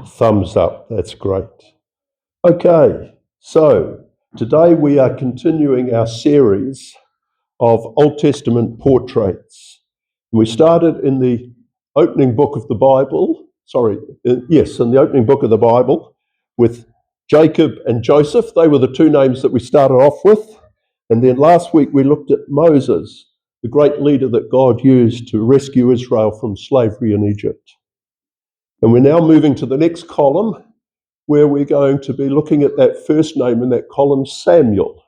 Thumbs up, that's great. Okay, so today we are continuing our series of Old Testament portraits. We started in the opening book of the Bible, in the opening book of the Bible with Jacob and Joseph. They were the two names that we started off with. And then last week we looked at Moses, the great leader that God used to rescue Israel from slavery in Egypt. And we're now moving to the next column, where we're going to be looking at that first name in that column, Samuel.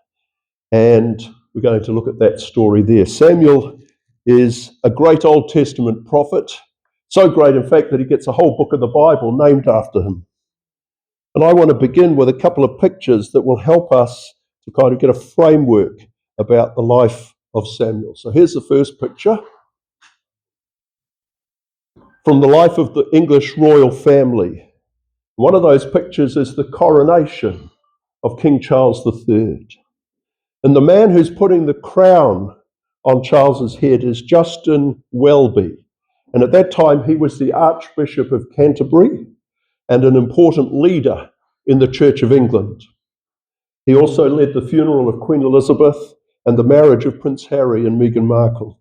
And we're going to look at that story there. Samuel is a great Old Testament prophet, so great, in fact, that he gets a whole book of the Bible named after him. And I want to begin with a couple of pictures that will help us to kind of get a framework about the life of Samuel. So here's the first picture from the life of the English royal family. One of those pictures is the coronation of King Charles III. And the man who's putting the crown on Charles's head is Justin Welby. And at that time, he was the Archbishop of Canterbury and an important leader in the Church of England. He also led the funeral of Queen Elizabeth and the marriage of Prince Harry and Meghan Markle.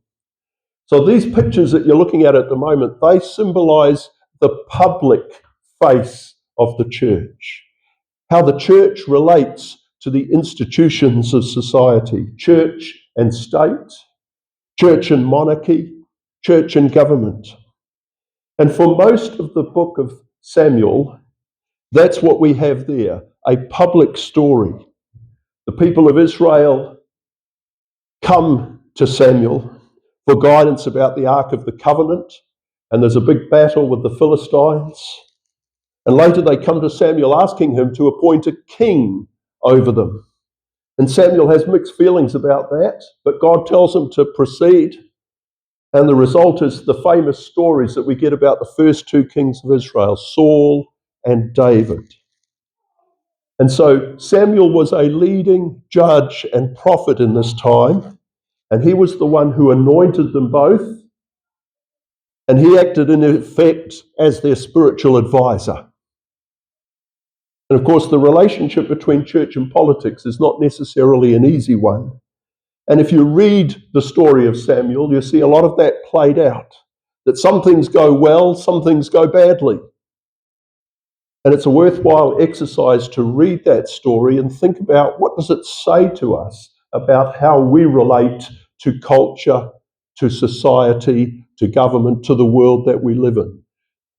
So these pictures that you're looking at the moment, they symbolize the public face of the church, how the church relates to the institutions of society, church and state, church and monarchy, church and government. And for most of the book of Samuel, that's what we have there, a public story. The people of Israel come to Samuel for guidance about the Ark of the Covenant, and there's a big battle with the Philistines. And later they come to Samuel asking him to appoint a king over them. And Samuel has mixed feelings about that, but God tells him to proceed. And the result is the famous stories that we get about the first two kings of Israel, Saul and David. And so Samuel was a leading judge and prophet in this time, and he was the one who anointed them both, and he acted in effect as their spiritual advisor. And of course, the relationship between church and politics is not necessarily an easy one. And if you read the story of Samuel, you see a lot of that played out, that some things go well, some things go badly. And it's a worthwhile exercise to read that story and think about what does it say to us about how we relate to culture, to society, to government, to the world that we live in.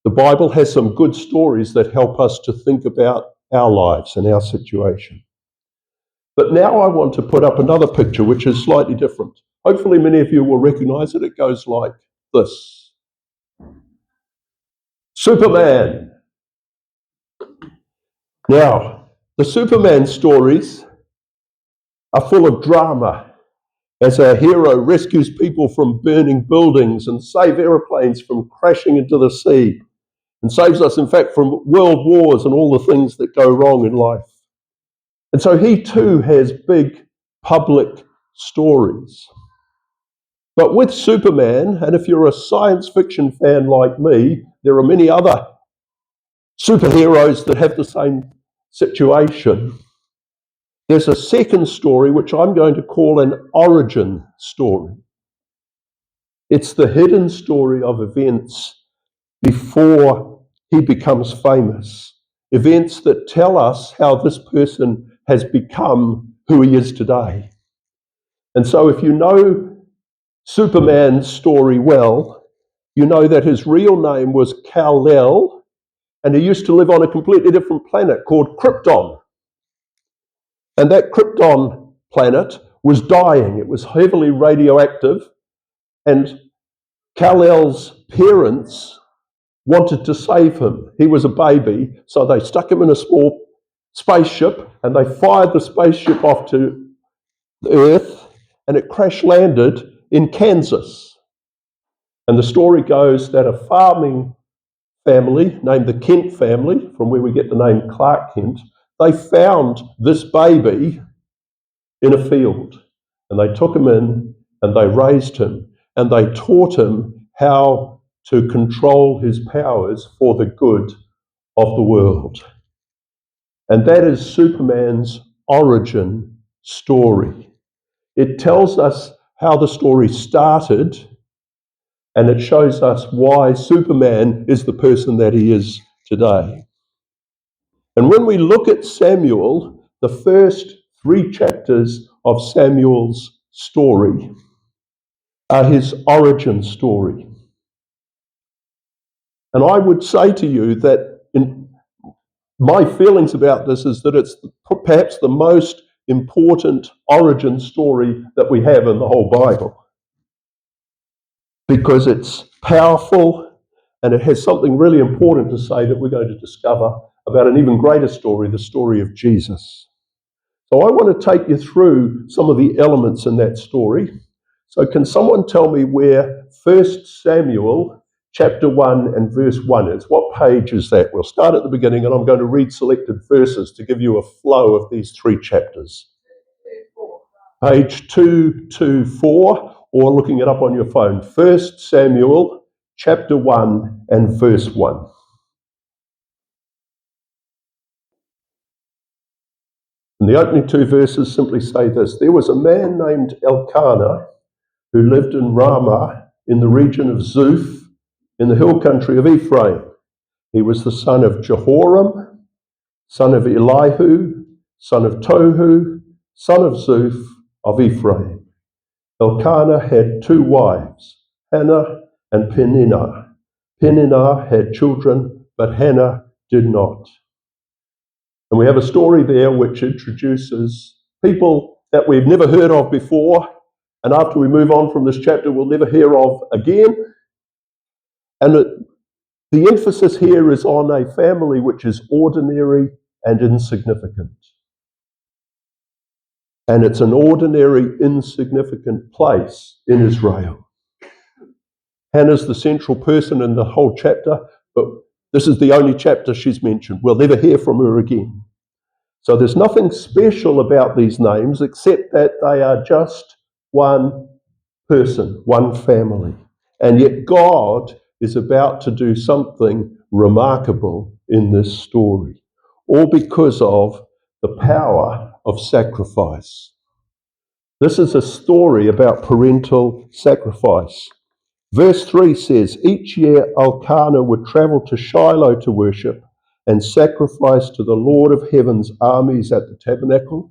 The Bible has some good stories that help us to think about our lives and our situation. But now I want to put up another picture which is slightly different. Hopefully many of you will recognize it. It goes like this. Superman. Now, the Superman stories are full of drama as our hero rescues people from burning buildings and saves aeroplanes from crashing into the sea and saves us, in fact, from world wars and all the things that go wrong in life. And so he too has big public stories. But with Superman, and if you're a science fiction fan like me, there are many other superheroes that have the same situation. There's a second story which I'm going to call an origin story. It's the hidden story of events before he becomes famous. Events that tell us how this person has become who he is today. And so if you know Superman's story well, you know that his real name was Kal-El, and he used to live on a completely different planet called Krypton. And that Krypton planet was dying. It was heavily radioactive, and Kal-El's parents wanted to save him. He was a baby, so they stuck him in a small spaceship, and they fired the spaceship off to the Earth, and it crash landed in Kansas. And the story goes that a farming family named the Kent family, from where we get the name Clark Kent, they found this baby in a field, and they took him in and they raised him and they taught him how to control his powers for the good of the world. And that is Superman's origin story. It tells us how the story started, and it shows us why Superman is the person that he is today. And when we look at Samuel, the first 3 chapters of Samuel's story are his origin story. And I would say to you that my feelings about this is that it's perhaps the most important origin story that we have in the whole Bible, because it's powerful and it has something really important to say that we're going to discover about an even greater story, the story of Jesus. So I want to take you through some of the elements in that story. So can someone tell me where 1 Samuel chapter 1 and verse 1 is? What page is that? We'll start at the beginning, and I'm going to read selected verses to give you a flow of these 3 chapters. Page 224, or looking it up on your phone. 1 Samuel chapter 1 and verse 1. And the opening 2 verses simply say this: There was a man named Elkanah who lived in Ramah in the region of Zuph in the hill country of Ephraim. He was the son of Jehoram, son of Elihu, son of Tohu, son of Zuph of Ephraim. Elkanah had 2 wives, Hannah and Peninnah. Peninnah had children, but Hannah did not. And we have a story there which introduces people that we've never heard of before, and after we move on from this chapter, we'll never hear of again. And the emphasis here is on a family which is ordinary and insignificant. And it's an ordinary, insignificant place in Israel. Hannah's the central person in the whole chapter, but this is the only chapter she's mentioned. We'll never hear from her again. So there's nothing special about these names except that they are just one person, one family. And yet God is about to do something remarkable in this story, all because of the power of sacrifice. This is a story about parental sacrifice. Verse 3 says, Each year Elkanah would travel to Shiloh to worship and sacrifice to the Lord of Heaven's armies at the tabernacle.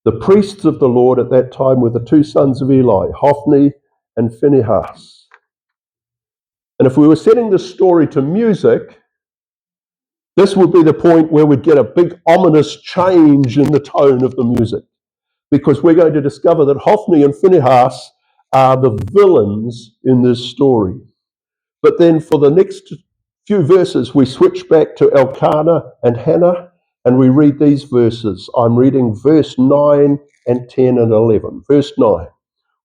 The priests of the Lord at that time were the 2 sons of Eli, Hophni and Phinehas. And if we were setting this story to music, this would be the point where we'd get a big ominous change in the tone of the music, because we're going to discover that Hophni and Phinehas are the villains in this story. But then for the next few verses, we switch back to Elkanah and Hannah, and we read these verses. I'm reading verse 9 and 10 and 11. Verse 9.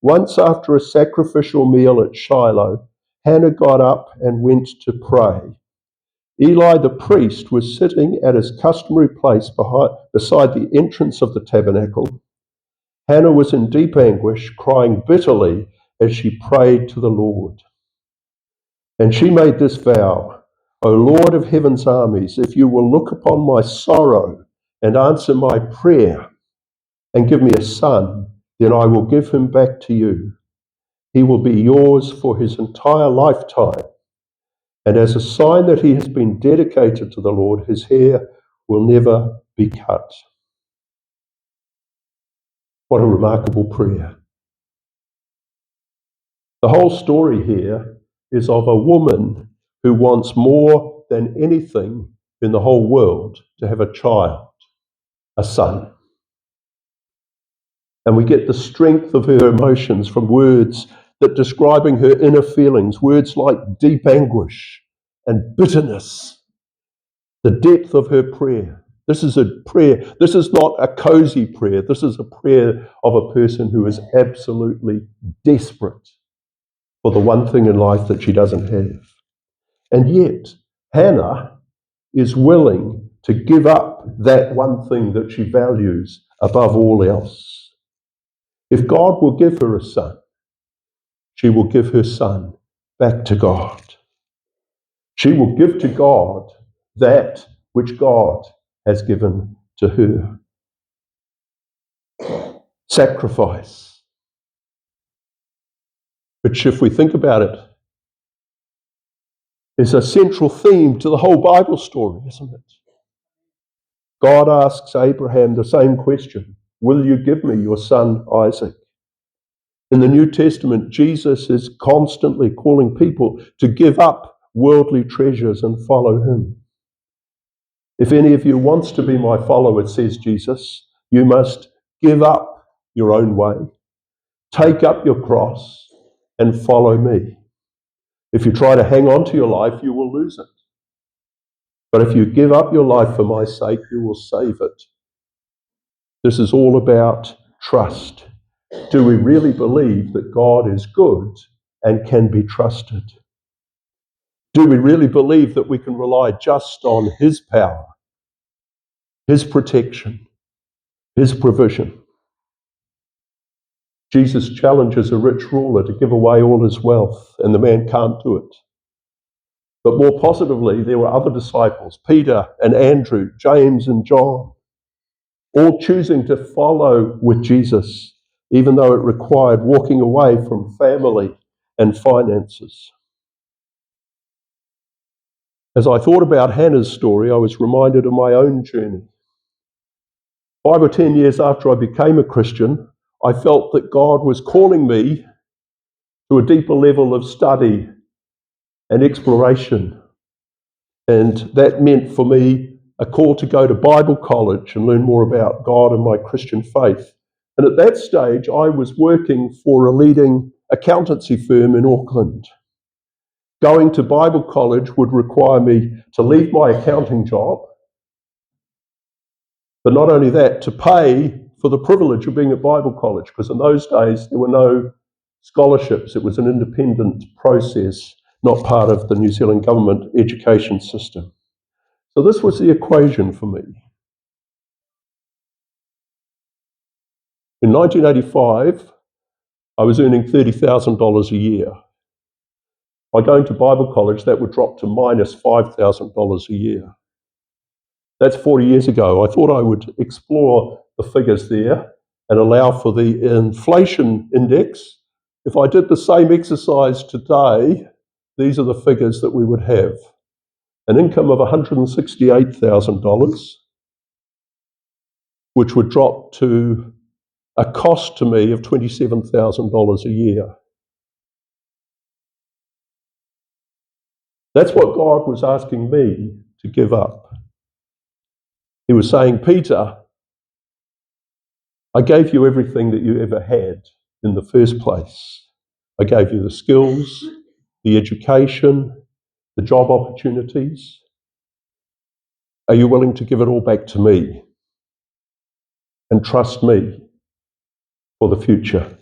Once after a sacrificial meal at Shiloh, Hannah got up and went to pray. Eli the priest was sitting at his customary place beside the entrance of the tabernacle. Hannah was in deep anguish, crying bitterly as she prayed to the Lord. And she made this vow, O Lord of heaven's armies, if you will look upon my sorrow and answer my prayer and give me a son, then I will give him back to you. He will be yours for his entire lifetime. And as a sign that he has been dedicated to the Lord, his hair will never be cut. What a remarkable prayer. The whole story here is of a woman who wants more than anything in the whole world to have a child, a son. And we get the strength of her emotions from words that describing her inner feelings, words like deep anguish and bitterness, the depth of her prayer. This is a prayer. This is not a cozy prayer. This is a prayer of a person who is absolutely desperate for the one thing in life that she doesn't have. And yet, Hannah is willing to give up that one thing that she values above all else. If God will give her a son, she will give her son back to God. She will give to God that which God has given to her. Sacrifice. Which, if we think about it, is a central theme to the whole Bible story, isn't it? God asks Abraham the same question: will you give me your son Isaac? In the New Testament, Jesus is constantly calling people to give up worldly treasures and follow him. If any of you wants to be my follower, says Jesus, you must give up your own way, take up your cross, and follow me. If you try to hang on to your life, you will lose it. But if you give up your life for my sake, you will save it. This is all about trust. Do we really believe that God is good and can be trusted? Do we really believe that we can rely just on his power, his protection, his provision? Jesus challenges a rich ruler to give away all his wealth, and the man can't do it. But more positively, there were other disciples, Peter and Andrew, James and John, all choosing to follow with Jesus, even though it required walking away from family and finances. As I thought about Hannah's story, I was reminded of my own journey. 5 or 10 years after I became a Christian, I felt that God was calling me to a deeper level of study and exploration. And that meant for me a call to go to Bible college and learn more about God and my Christian faith. And at that stage, I was working for a leading accountancy firm in Auckland. Going to Bible college would require me to leave my accounting job, but not only that, to pay for the privilege of being at Bible college, because in those days there were no scholarships. It was an independent process, not part of the New Zealand government education system. So this was the equation for me. In 1985, I was earning $30,000 a year. By going to Bible college, that would drop to minus $5,000 a year. That's 40 years ago. I thought I would explore the figures there and allow for the inflation index. If I did the same exercise today, these are the figures that we would have. An income of $168,000, which would drop to a cost to me of $27,000 a year. That's what God was asking me to give up. He was saying, Peter, I gave you everything that you ever had in the first place. I gave you the skills, the education, the job opportunities. Are you willing to give it all back to me and trust me for the future?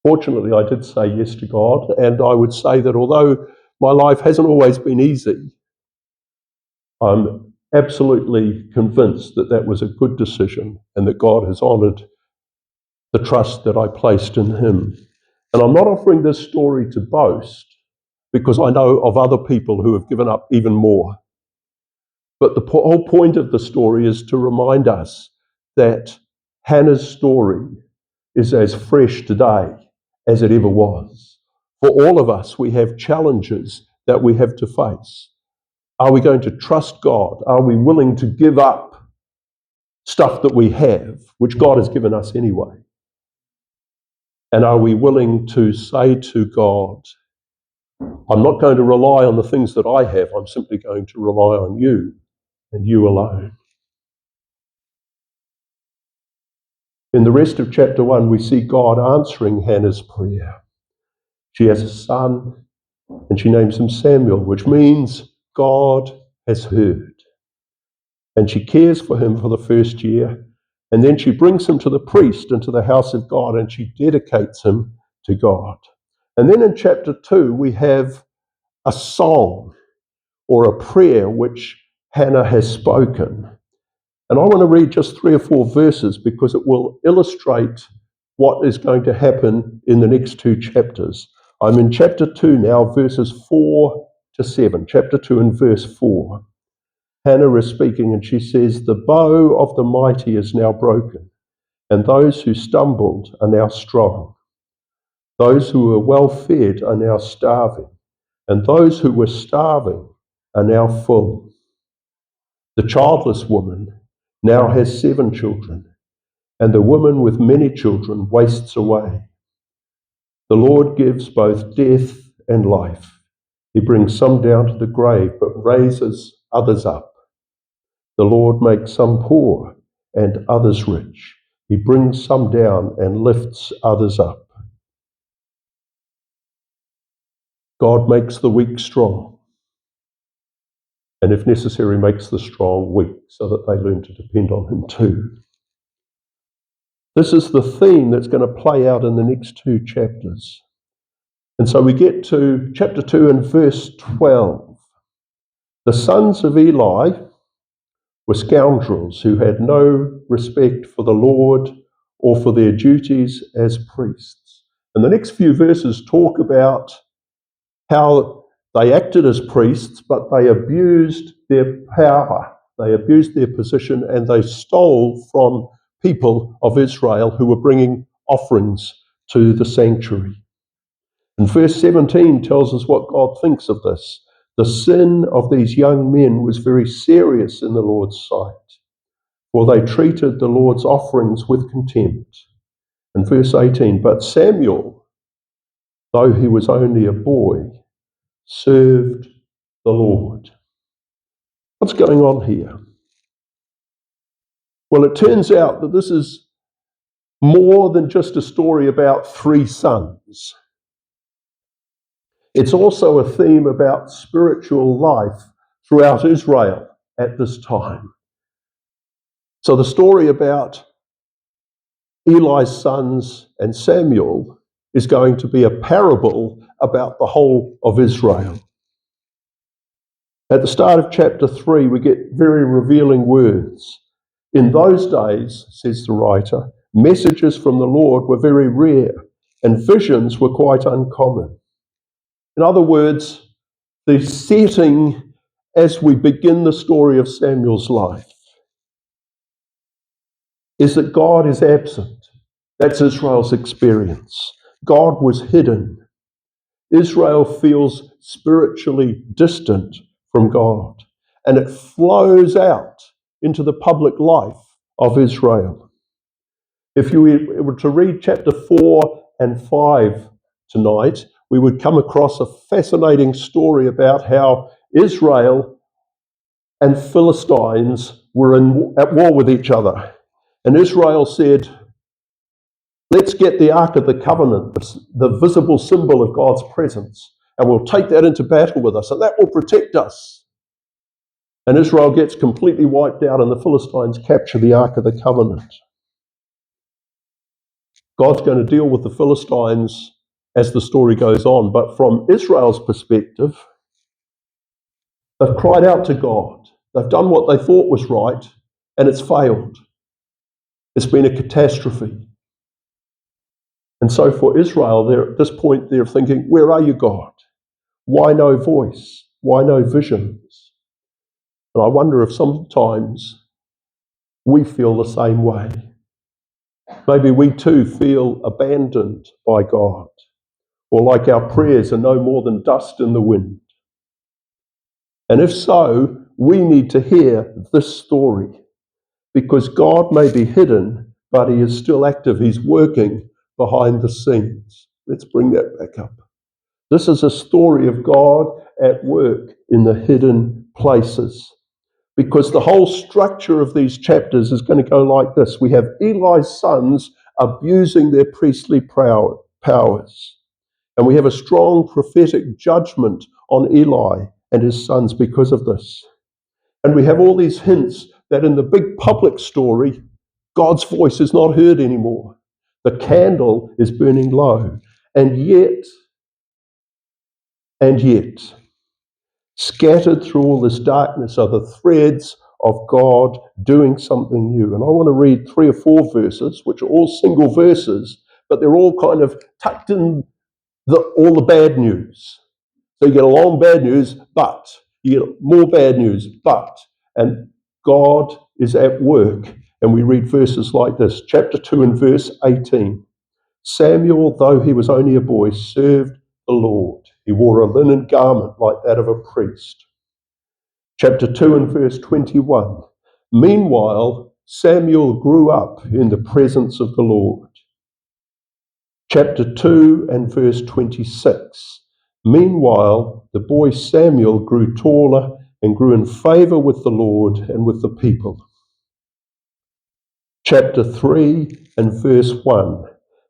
Fortunately, I did say yes to God, and I would say that although my life hasn't always been easy, I'm absolutely convinced that that was a good decision and that God has honoured the trust that I placed in him. And I'm not offering this story to boast, because I know of other people who have given up even more. But the whole point of the story is to remind us that Hannah's story is as fresh today as it ever was. For all of us, we have challenges that we have to face. Are we going to trust God? Are we willing to give up stuff that we have, which God has given us anyway? And are we willing to say to God, I'm not going to rely on the things that I have, I'm simply going to rely on you and you alone. In the rest of chapter 1, we see God answering Hannah's prayer. She has a son, and she names him Samuel, which means God has heard. And she cares for him for the first year, and then she brings him to the priest into the house of God, and she dedicates him to God. And then in chapter 2, we have a song or a prayer which Hannah has spoken. And I want to read just 3 or 4 verses because it will illustrate what is going to happen in the next 2 chapters. I'm in chapter 2 now, verses 4 to 7, chapter 2 and verse 4. Hannah is speaking and she says, "The bow of the mighty is now broken, and those who stumbled are now strong. Those who were well fed are now starving, and those who were starving are now full. The childless woman now has 7 children, and the woman with many children wastes away. The Lord gives both death and life. He brings some down to the grave, but raises others up. The Lord makes some poor and others rich. He brings some down and lifts others up." God makes the weak strong, and if necessary, makes the strong weak, so that they learn to depend on Him too. This is the theme that's going to play out in the next 2 chapters. And so we get to chapter 2 and verse 12. The sons of Eli were scoundrels who had no respect for the Lord or for their duties as priests. And the next few verses talk about how they acted as priests, but they abused their power, they abused their position, and they stole from people of Israel who were bringing offerings to the sanctuary. And verse 17 tells us what God thinks of this. The sin of these young men was very serious in the Lord's sight, for they treated the Lord's offerings with contempt. And verse 18, but Samuel, though he was only a boy, served the Lord. What's going on here? Well, it turns out that this is more than just a story about 3 sons. It's also a theme about spiritual life throughout Israel at this time. So the story about Eli's sons and Samuel is going to be a parable about the whole of Israel. At the start of chapter 3, we get very revealing words. In those days, says the writer, messages from the Lord were very rare, and visions were quite uncommon. In other words, the setting as we begin the story of Samuel's life is that God is absent. That's Israel's experience. God was hidden. Israel feels spiritually distant from God, and it flows out into the public life of Israel. If you were to read chapter 4 and 5 tonight, we would come across a fascinating story about how Israel and Philistines were at war with each other. And Israel said, let's get the Ark of the Covenant, the visible symbol of God's presence, and we'll take that into battle with us, and that will protect us. And Israel gets completely wiped out, and the Philistines capture the Ark of the Covenant. God's going to deal with the Philistines as the story goes on, but from Israel's perspective, they've cried out to God. They've done what they thought was right, and it's failed. It's been a catastrophe. And so for Israel, at this point, they're thinking, where are you, God? Why no voice? Why no visions? And I wonder if sometimes we feel the same way. Maybe we too feel abandoned by God, or like our prayers are no more than dust in the wind. And if so, we need to hear this story, because God may be hidden, but He is still active. He's working behind the scenes. Let's bring that back up. This is a story of God at work in the hidden places, because the whole structure of these chapters is going to go like this. We have Eli's sons abusing their priestly powers, and we have a strong prophetic judgment on Eli and his sons because of this. And we have all these hints that in the big public story, God's voice is not heard anymore. The candle is burning low. And yet, scattered through all this darkness are the threads of God doing something new. And I want to read 3 or 4 verses, which are all single verses, but they're all kind of tucked in all the bad news. So you get a long bad news, but you get more bad news, but, and God is at work. And we read verses like this, chapter 2 and verse 18. Samuel, though he was only a boy, served the Lord. He wore a linen garment like that of a priest. Chapter 2 and verse 21. Meanwhile, Samuel grew up in the presence of the Lord. Chapter 2 and verse 26. Meanwhile, the boy Samuel grew taller and grew in favor with the Lord and with the people. Chapter 3 and verse 1.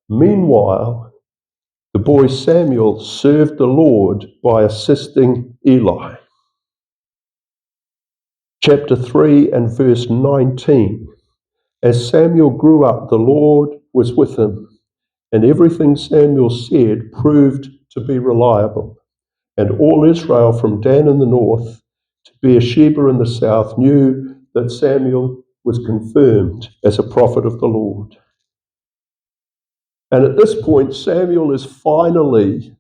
Meanwhile, the boy Samuel served the Lord by assisting Eli. Chapter 3 and verse 19. As Samuel grew up, the Lord was with him, and everything Samuel said proved to be reliable. And all Israel from Dan in the north to Beersheba in the south knew that Samuel was confirmed as a prophet of the Lord. And at this point, Samuel is finally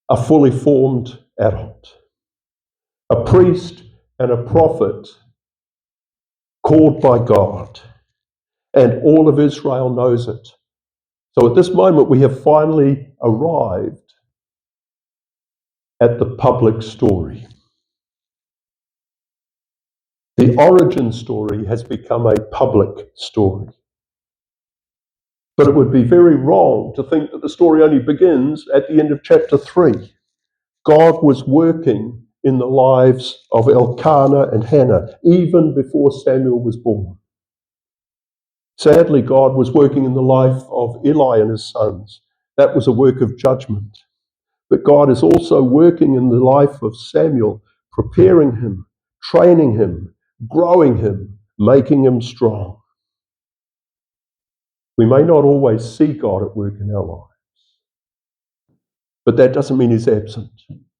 a fully formed adult, a priest and a prophet called by God. And all of Israel knows it. So at this moment, we have finally arrived at the public story. The origin story has become a public story. But it would be very wrong to think that the story only begins at the end of chapter 3. God was working in the lives of Elkanah and Hannah even before Samuel was born. Sadly, God was working in the life of Eli and his sons. That was a work of judgment. But God is also working in the life of Samuel, preparing him, training him, growing him, making him strong. We may not always see God at work in our lives, but that doesn't mean he's absent.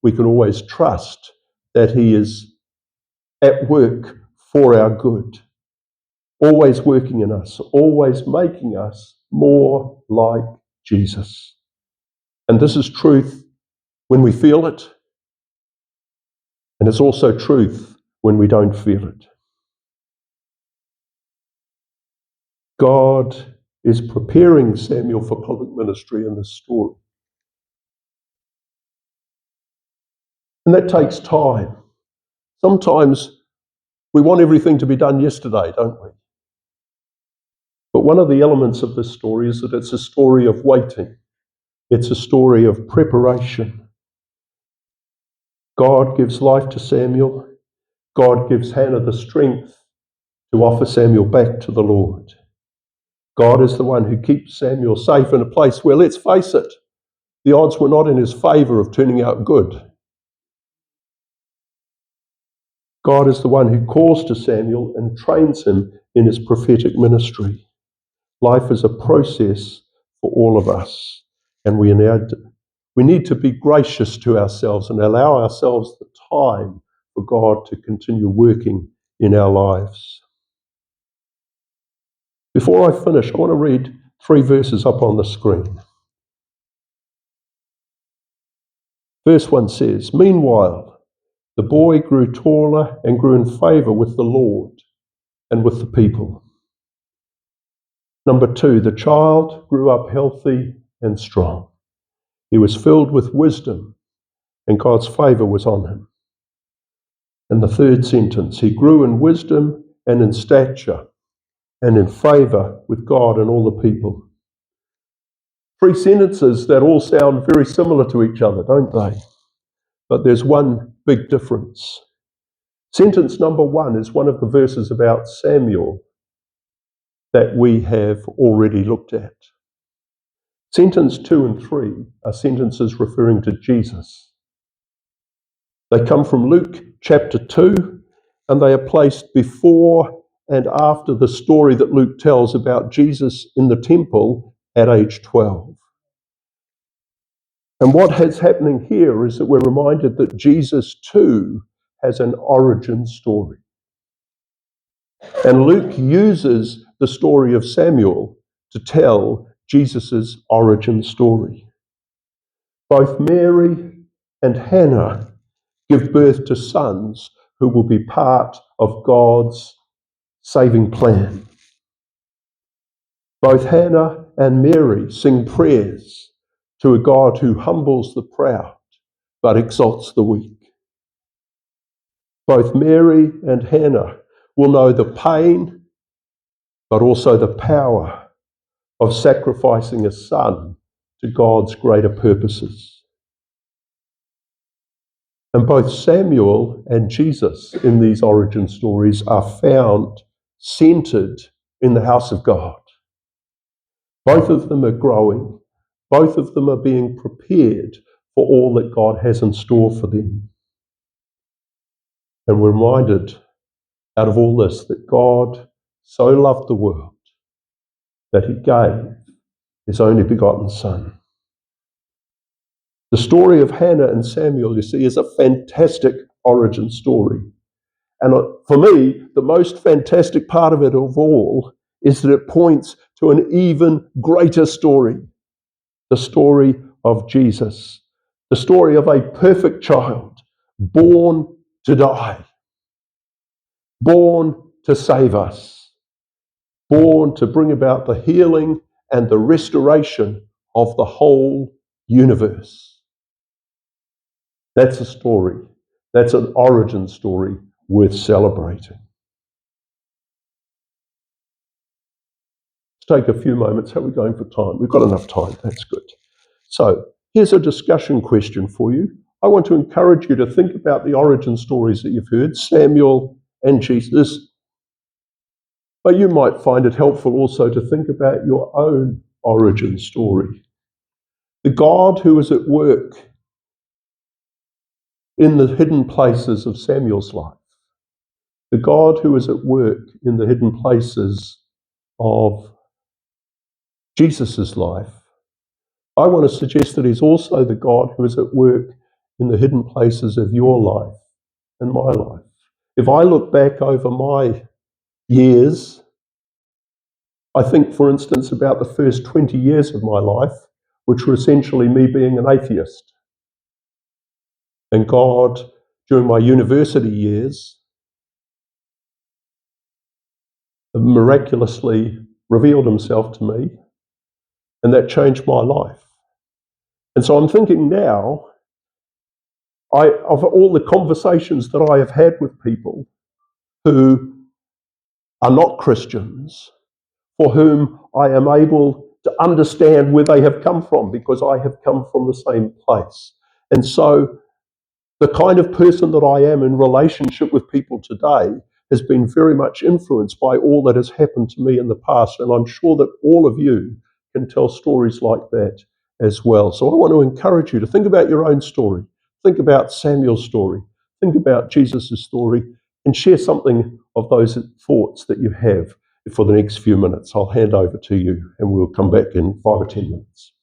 We can always trust that he is at work for our good, always working in us, always making us more like Jesus. And this is truth when we feel it, and it's also truth when we don't feel it. God is preparing Samuel for public ministry in this story. And that takes time. Sometimes we want everything to be done yesterday, don't we? But one of the elements of this story is that it's a story of waiting. It's a story of preparation. God gives life to Samuel. God gives Hannah the strength to offer Samuel back to the Lord. God is the one who keeps Samuel safe in a place where, let's face it, the odds were not in his favor of turning out good. God is the one who calls to Samuel and trains him in his prophetic ministry. Life is a process for all of us, and we need to be gracious to ourselves and allow ourselves the time for God to continue working in our lives. Before I finish, I want to read 3 verses up on the screen. Verse 1 says, "Meanwhile, the boy grew taller and grew in favor with the Lord and with the people." Number 2, the child grew up healthy and strong. He was filled with wisdom, and God's favor was on him. And the third sentence, he grew in wisdom and in stature and in favor with God and all the people. 3 sentences that all sound very similar to each other, don't they? But there's one big difference. Sentence number 1 is one of the verses about Samuel that we have already looked at. Sentence 2 and 3 are sentences referring to Jesus. They come from Luke chapter 2, and they are placed before and after the story that Luke tells about Jesus in the temple at age 12. And what is happening here is that we're reminded that Jesus too has an origin story. And Luke uses the story of Samuel to tell Jesus' origin story. Both Mary and Hannah give birth to sons who will be part of God's saving plan. Both Hannah and Mary sing prayers to a God who humbles the proud but exalts the weak. Both Mary and Hannah will know the pain but also the power of sacrificing a son to God's greater purposes. And both Samuel and Jesus in these origin stories are found centered in the house of God. Both of them are growing. Both of them are being prepared for all that God has in store for them. And we're reminded out of all this that God so loved the world that he gave his only begotten Son. The story of Hannah and Samuel, you see, is a fantastic origin story. And for me, the most fantastic part of it of all is that it points to an even greater story, the story of Jesus, the story of a perfect child born to die, born to save us, born to bring about the healing and the restoration of the whole universe. That's a story. That's an origin story worth celebrating. Let's take a few moments. How are we going for time? We've got enough time. That's good. So here's a discussion question for you. I want to encourage you to think about the origin stories that you've heard, Samuel and Jesus. But you might find it helpful also to think about your own origin story. The God who is at work in the hidden places of Samuel's life. The God who is at work in the hidden places of Jesus' life. I want to suggest that he's also the God who is at work in the hidden places of your life and my life. If I look back over my years, I think, for instance, about the first 20 years of my life, which were essentially me being an atheist. And God, during my university years, miraculously revealed himself to me, and that changed my life. And so I'm thinking now, of all the conversations that I have had with people who are not Christians, for whom I am able to understand where they have come from, because I have come from the same place. And so the kind of person that I am in relationship with people today has been very much influenced by all that has happened to me in the past. And I'm sure that all of you can tell stories like that as well. So I want to encourage you to think about your own story. Think about Samuel's story. Think about Jesus' story, and share something of those thoughts that you have for the next few minutes. I'll hand over to you, and we'll come back in 5 or 10 minutes.